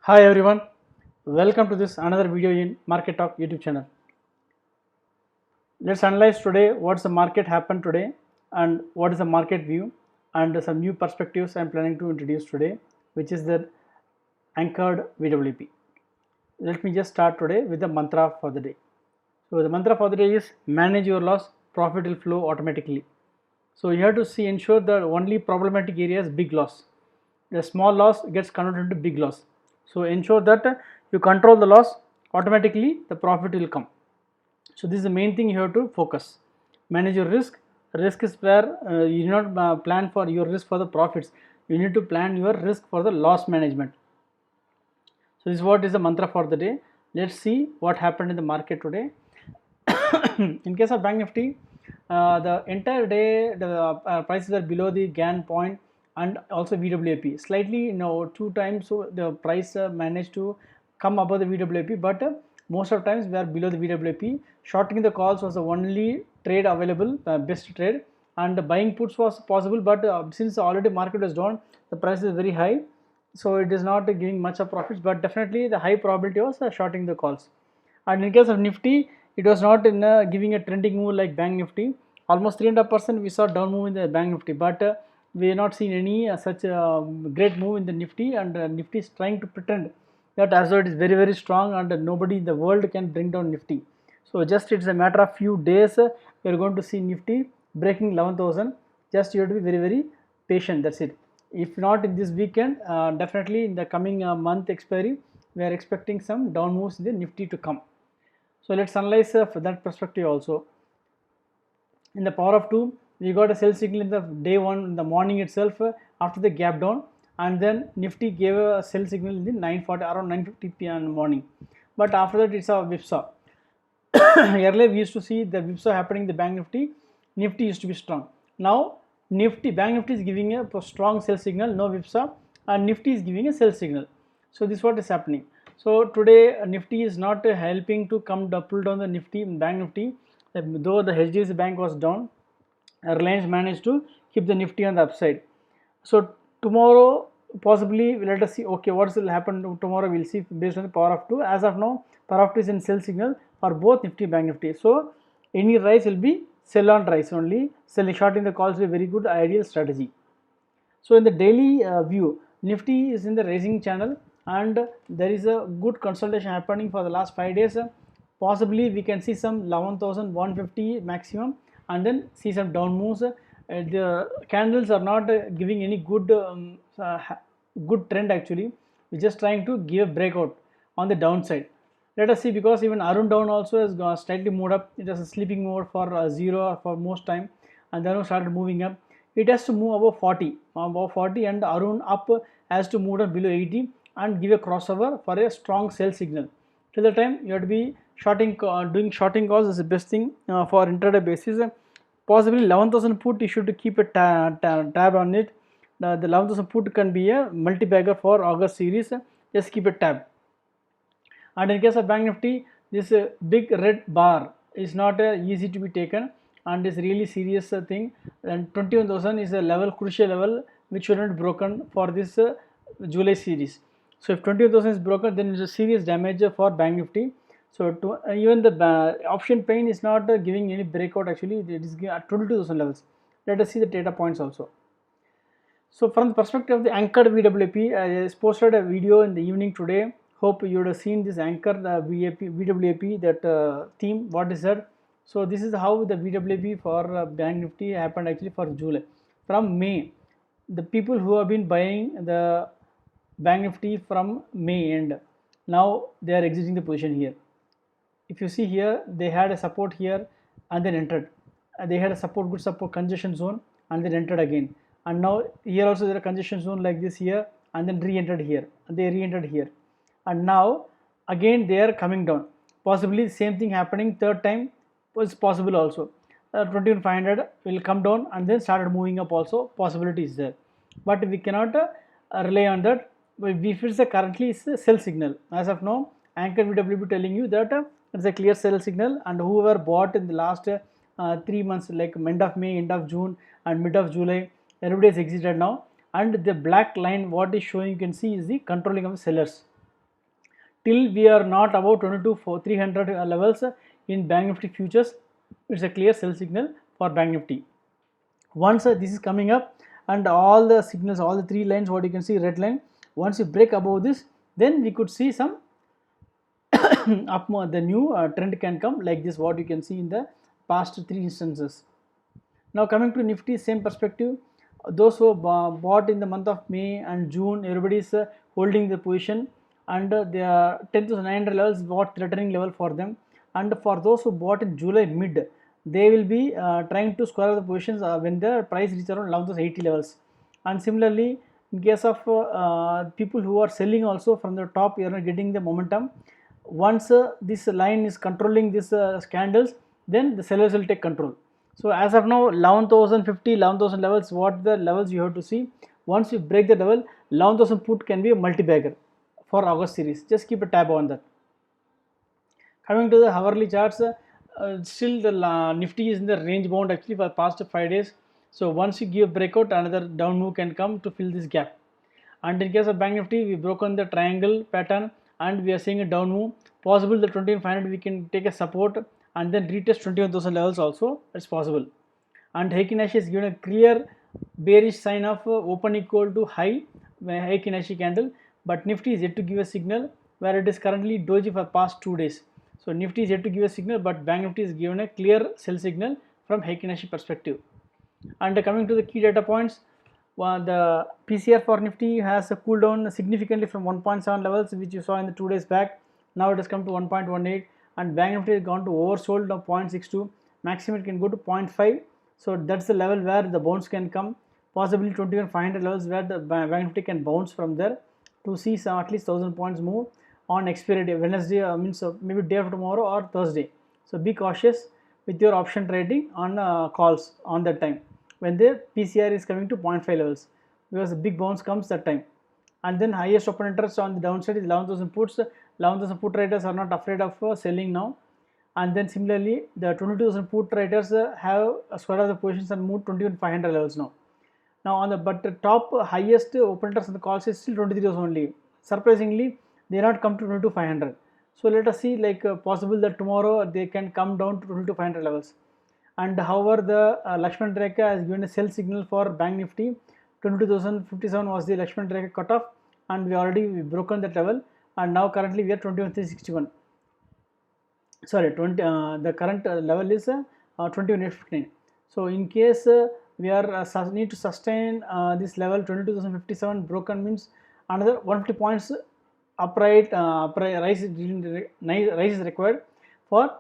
Hi everyone, welcome to this another video in Market Talk YouTube channel. Let's analyze today what's the market happened today and what is the market view and some new perspectives I am planning to introduce today, which is the anchored VWP. Let me just start today with the mantra for the day. So the mantra for the day is manage your loss, profit will flow automatically. So you have to ensure that only problematic area is big loss. The small loss gets converted into big loss. So ensure that you control the loss, automatically the profit will come. So this is the main thing you have to focus. Manage your risk. Risk is where you do not plan for your risk for the profits. You need to plan your risk for the loss management. So this is what is the mantra for the day. Let's see what happened in the market today. In case of Bank Nifty, the entire day the prices are below the GAN point and also VWAP. Slightly, two times so the price managed to come above the VWAP, but most of times we are below the VWAP. Shorting the calls was the only trade available, best trade, and buying puts was possible, but since already market was down, the price is very high, so it is not giving much of profits, but definitely the high probability was shorting the calls. And in case of Nifty, it was not in giving a trending move like Bank Nifty. Almost 3.5% we saw down move in the Bank Nifty, but we have not seen any such great move in the Nifty, and Nifty is trying to pretend that as though it is very strong and nobody in the world can bring down Nifty. So just it's a matter of few days, we are going to see Nifty breaking 11,000. Just you have to be very patient, that's it. If not in this weekend, definitely in the coming month expiry, we are expecting some down moves in the Nifty to come. So let's analyze for that perspective also. In the power of 2, we got a sell signal in the day 1 in the morning itself after the gap down, and then Nifty gave a sell signal in the 9:40 around 9:50 p.m. in the morning. But after that it's a whipsaw. Earlier we used to see the whipsaw happening in the Bank Nifty. Nifty used to be strong. Now Bank Nifty is giving a strong sell signal, no whipsaw, and Nifty is giving a sell signal. So this is what is happening. So today Nifty is not helping to pull down the Nifty, Bank Nifty. Though the HDFC Bank was down, Reliance managed to keep the Nifty on the upside. So tomorrow possibly let us see, okay, what will happen tomorrow, we'll see based on the power of 2. As of now, power of 2 is in sell signal for both Nifty, Bank Nifty. So any rise will be sell on rise only. Shorting the calls is a very good ideal strategy. So in the daily view, Nifty is in the rising channel, and there is a good consolidation happening for the last 5 days. Possibly we can see some 11,150 maximum, and then see some down moves. The candles are not giving any good good trend actually. We're just trying to give a breakout on the downside. Let us see, because even Arun down also has slightly moved up. It was a sleeping mode for 0 for most time, and then started moving up. It has to move above 40, and Arun up has to move down below 80 and give a crossover for a strong sell signal. Till the time you have to be shorting, doing shorting calls is the best thing for intraday basis. Possibly 11,000 put, you should keep a tab on it. The 11,000 put can be a multi-bagger for August series. Just keep a tab. And in case of Bank Nifty, this big red bar is not easy to be taken, and is really serious thing. And 21,000 is a level, crucial level, which should not be broken for this July series. So if 21,000 is broken, then it's a serious damage for Bank Nifty. So even the option pain is not giving any breakout actually. It is at 22,000 levels. Let us see the data points also. So from the perspective of the anchored VWAP, I posted a video in the evening today. Hope you would have seen this anchor VWAP, that theme, what is that. So this is how the VWAP for Bank Nifty happened actually for July. From May, the people who have been buying the Bank Nifty from May end, now they are exiting the position here. If you see here, they had a support here and then entered. They had a support, good support, congestion zone, and then entered again. And now here also there are congestion zone like this here, and then re-entered here, and they re-entered here, and now again they are coming down. Possibly the same thing happening third time was possible also. 21,500 will come down and then started moving up also, possibility is there, but we cannot rely on that. We feel the currently is a sell signal. As of now, anchor VWAP telling you that it's a clear sell signal, and whoever bought in the last 3 months, like end of May, end of June, and mid of July, everybody has exited now. And the black line what is showing, you can see, is the controlling of the sellers. till we are not above 22,300 levels in Bank Nifty futures, it's a clear sell signal for Bank Nifty. Once this is coming up and all the signals, all the three lines, what you can see, red line, once you break above this, then we could see some up the new trend can come like this, what you can see in the past three instances. Now coming to Nifty, same perspective. Those who bought in the month of May and June, everybody is holding the position, and the 10,900 levels what threatening level for them. And for those who bought in July mid, they will be trying to square the positions when the price reaches around 11,080 levels. And similarly, in case of people who are selling also from the top, you are not getting the momentum. Once this line is controlling this candles, then the sellers will take control. So as of now, 11,050, 11,000 levels, what the levels you have to see. Once you break the level, 11,000 put can be a multi-bagger for August series. Just keep a tab on that. Coming to the hourly charts, still the Nifty is in the range bound actually for the past 5 days. So once you give breakout, another down move can come to fill this gap. And in case of Bank Nifty, we broke on the triangle pattern and we are seeing a down move. Possible the 21,500 we can take a support and then retest 21,000 levels also, it's possible. And Heikin Ashi has given a clear bearish sign of open equal to high Heikin Ashi candle, but Nifty is yet to give a signal where it is currently doji for past 2 days. So Nifty is yet to give a signal, but Bank Nifty is given a clear sell signal from Heikin Ashi perspective. And coming to the key data points, the PCR for Nifty has cooled down significantly from 1.7 levels which you saw in the 2 days back. Now it has come to 1.18, and Bank Nifty has gone to oversold of 0.62. Maximum it can go to 0.5. So that's the level where the bounce can come. Possibly 21,500 levels where the Bank Nifty can bounce from there to see some at least 1,000 points move on expiry day, Wednesday, means maybe day after tomorrow or Thursday. So be cautious with your option trading on calls on that time when the PCR is coming to 0.5 levels, because the big bounce comes that time. And then highest open interest on the downside is 11,000 puts. 11,000 put traders are not afraid of selling now. And then similarly, the 22,000 put traders have squared off the positions and moved 21,500 levels now. Now on the the top highest open interest on the calls is still 23,000 only. Surprisingly, they not come to 22,500. So let us see, like possible that tomorrow they can come down to 22,500 levels. And however, the Lakshman Rekha has given a sell signal for Bank Nifty. 22,057 was the Lakshman Rekha cutoff, and we already broken that level, and now currently we are 21,361. Sorry, the current level is 21,859. So in case we are need to sustain this level 22,057 broken, means another 150 points upright rise is required for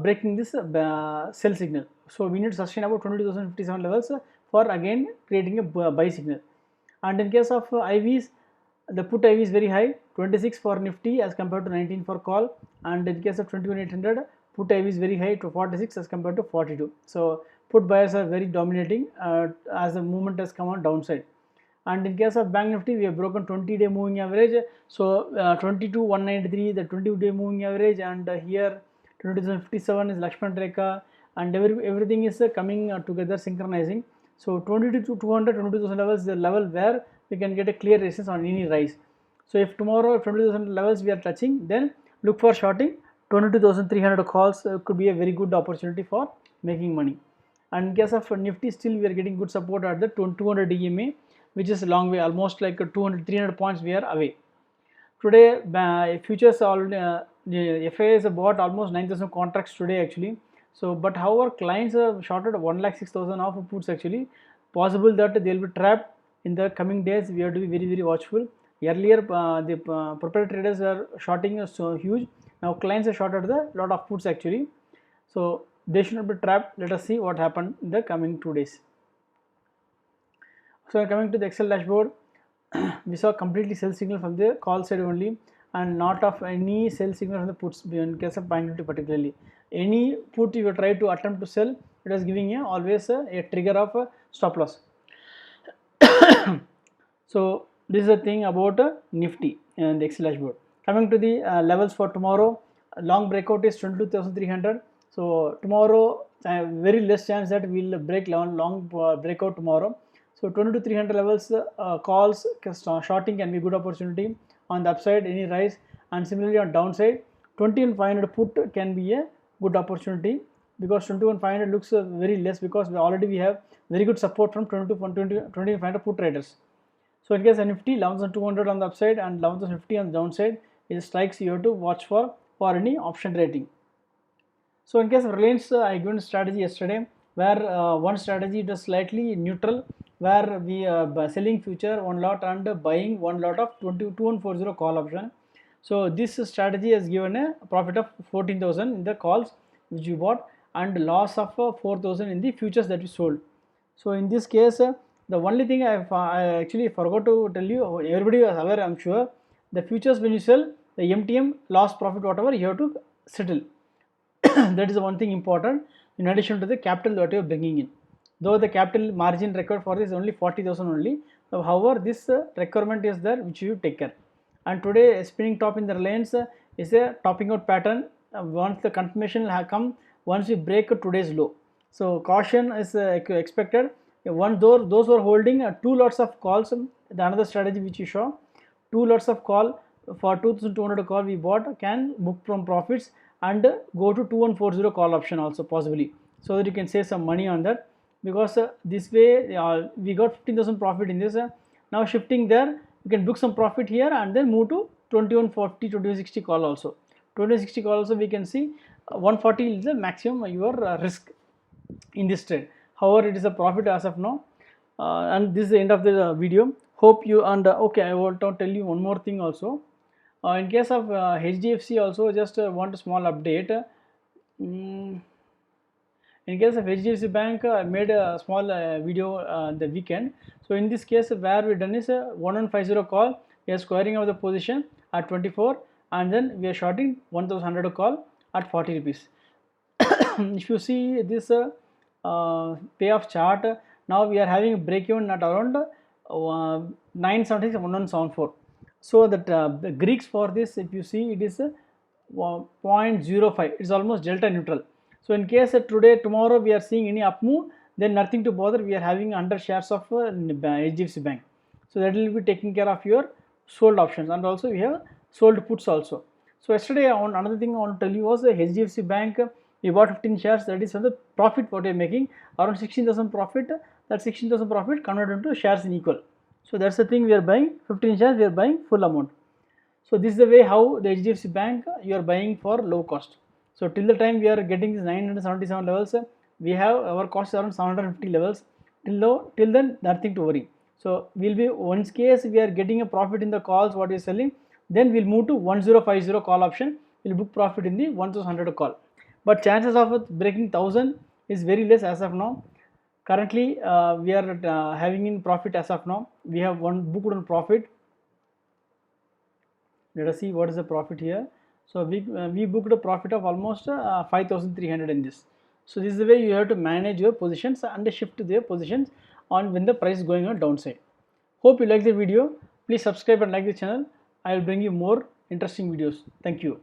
breaking this sell signal. So we need to sustain about 22,057 levels for again creating a buy signal. And in case of IVs, the put IV is very high, 26 for Nifty as compared to 19 for call, and in case of 21,800, put IV is very high to 46 as compared to 42. So put buyers are very dominating as the movement has come on downside. And in case of Bank Nifty, we have broken 20-day moving average. So 22,193, the 20-day moving average, and here 22,057 is Lakshman Rekha, and everything is coming together, synchronizing. So 22,200, 22,000 levels is the level where we can get a clear resistance on any rise. So if tomorrow 22,000 levels we are touching, then look for shorting. 22,300 calls could be a very good opportunity for making money. And in case of Nifty, still we are getting good support at the 200 EMA, which is a long way, almost like 200, 300 points we are away. Today, futures already, the FIA has bought almost 9,000 contracts today actually. So, but however, clients have shorted 1,06,000 of puts actually. Possible that they will be trapped in the coming days. We have to be very, very watchful. Earlier, the proprietary traders are shorting so huge. Now, clients are shorted the lot of puts actually. So, they should not be trapped. Let us see what happened in the coming 2 days. So coming to the Excel dashboard, we saw completely sell signal from the call side only, and not of any sell signal from the puts in case of Bank Nifty particularly. Any put you try to attempt to sell, it is giving always a trigger of a stop loss. So this is the thing about Nifty and the Excel dashboard. Coming to the levels for tomorrow, long breakout is 22,300. So tomorrow, very less chance that we will break long breakout tomorrow. So 22,300 levels calls shorting can be good opportunity on the upside, any rise, and similarly on downside 21,500 put can be a good opportunity, because 21,500 looks very less, because we have very good support from 21,500 put traders. So in case Nifty 11,200 on the upside and 11,050 on the downside is strikes you have to watch for any option rating. So in case of Reliance, I given strategy yesterday where one strategy it was slightly neutral, where we are selling future one lot and buying one lot of 2140 call option. So this strategy has given a profit of 14,000 in the calls which we bought and loss of 4,000 in the futures that we sold. So in this case, the only thing I actually forgot to tell you, everybody was aware, I'm sure, the futures when you sell, the MTM loss profit whatever you have to settle. That is the one thing important in addition to the capital that you are bringing in. Though the capital margin required for this is only 40,000 only, however this requirement is there which you take care. And today spinning top in the Reliance is a topping out pattern. Once the confirmation will have come, once we break today's low. So caution is expected. One those who are holding 2 lots of calls, the another strategy which you show, 2 lots of call for 2,200 call we bought can book from profits and go to 2140 call option also possibly, so that you can save some money on that, because this way we got 15,000 profit in this. Now shifting there, you can book some profit here and then move to 2140, 2160 call also. 2160 call also we can see 140 is the maximum your risk in this trade. However, it is a profit as of now, and this is the end of the video. Hope you okay, I want to tell you one more thing also. In case of HDFC also, just want a small update. In case of HDFC Bank, I made a small video the weekend. So in this case, where we done is a 1150 call, we are squaring of the position at 24, and then we are shorting 1100 call at 40 rupees. If you see this payoff chart, now we are having a break even at around 976 1174. So that the Greeks for this, if you see, it is 0.05. It is almost delta neutral. So in case today, tomorrow we are seeing any up move, then nothing to bother. We are having 100 shares of HDFC Bank. So that will be taking care of your sold options, and also we have sold puts also. So yesterday, on another thing I want to tell you was the HDFC Bank. We bought 15 shares. That is on the profit what we are making, around 16,000 profit. That 16,000 profit converted into shares in equal. So that's the thing, we are buying 15 shares, we are buying full amount. So this is the way how the HDFC Bank you are buying for low cost. So till the time we are getting this 977 levels, we have our cost around 750 levels. Till then nothing to worry. So we'll be, once case we are getting a profit in the calls what we are selling, then we'll move to 1050 call option. We'll book profit in the 1100 call. But chances of breaking 1000 is very less as of now. Currently, we are having in profit as of now. We have one booked on profit. Let us see what is the profit here. So we booked a profit of almost 5,300 in this. So this is the way you have to manage your positions and shift their positions on when the price is going on downside. Hope you like the video. Please subscribe and like the channel. I will bring you more interesting videos. Thank you.